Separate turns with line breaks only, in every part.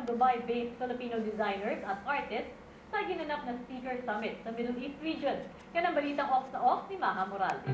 Dubai-based Filipino designers at artists sa ginanap na Sneaker Summit sa Middle East region. Yan ang balitang off sa off ni Maha Morales.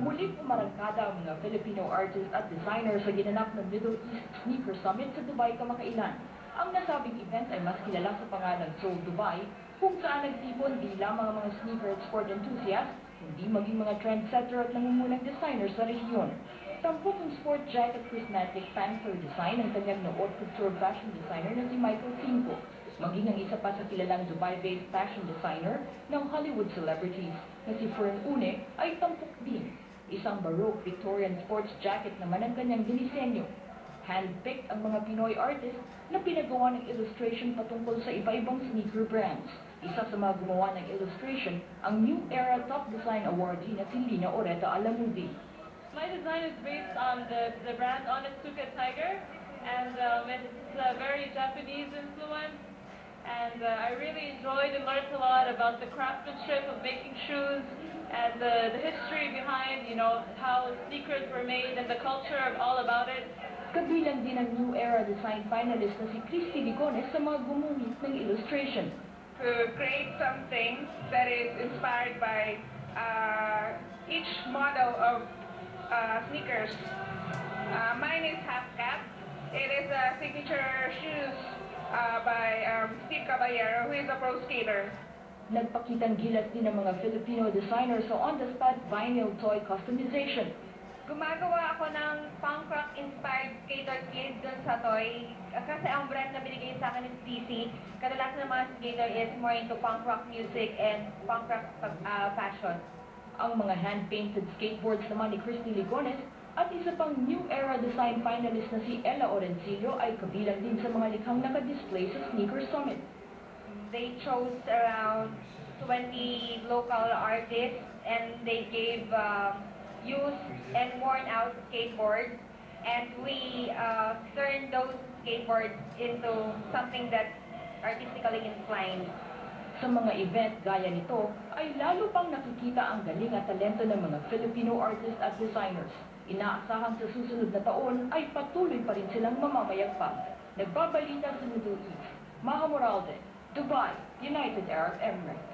Muling umarangkada ang mga Filipino artists at designers sa ginanap ng Middle East Sneaker Summit sa Dubai kamakailan. Ang nasabing event ay mas kilala sa pangalan Soul Dubai, kung saan nagtipon di lamang ang mga sneaker at sport enthusiasts, hindi maging mga trendsetter at nangungunang designers sa rehiyon. Tampok ang sport jacket prismatic panther design ng kanyang haute couture fashion designer na si Michael Cinco, maging ang isa pa sa kilalang Dubai-based fashion designer ng Hollywood celebrities na si Fern Une ay tampok din. Isang Baroque Victorian sports jacket naman ang kanyang dinisenyo. Hand-picked ang mga Pinoy artists na pinagawa ng illustration patungkol sa iba-ibang sneaker brands. Isa sa mga gumawa ng illustration, ang New Era Top Design Awardee na si Lina Oreta Alamudi.
My design is based on the brand Onitsuka Tiger, and it's a very Japanese influence. And I really enjoyed and learned a lot about the craftsmanship of making shoes and the history behind, how sneakers were made and the culture of all about it.
Kabilang din ang New Era Design finalist na si Christy Ligones sa mga gumamit ng illustration.
To create something that is inspired by each model of sneakers. Mine is Half Cap. It is a signature shoes by Steve Caballero, who is a pro skater.
Nagpakitang gilas din ng mga Filipino designers sa on-the-spot vinyl toy customization.
Gumagawa ako ng punk rock inspired skater kit dun sa toy. Kasi ang brand na binigay sa akin is DC. Kadalasan ng mga skater is more into punk rock music and punk rock fashion.
Ang mga hand-painted skateboards naman ni Christy Ligones at isa pang New Era Design finalist na si Ella Orencillo ay kabilang din sa mga likhang nakadisplay sa Sneaker Summit.
They chose around 20 local artists and they gave used and worn out skateboards, and we turned those skateboards into something that's artistically inclined.
Sa mga event gaya nito, ay lalo pang nakikita ang galing at talento ng mga Filipino artists at designers. Inaasahang sa susunod na taon ay patuloy pa rin silang mamamayagpag. Nagbabalita sa Middle East, Maha Morales, Dubai, United Arab Emirates.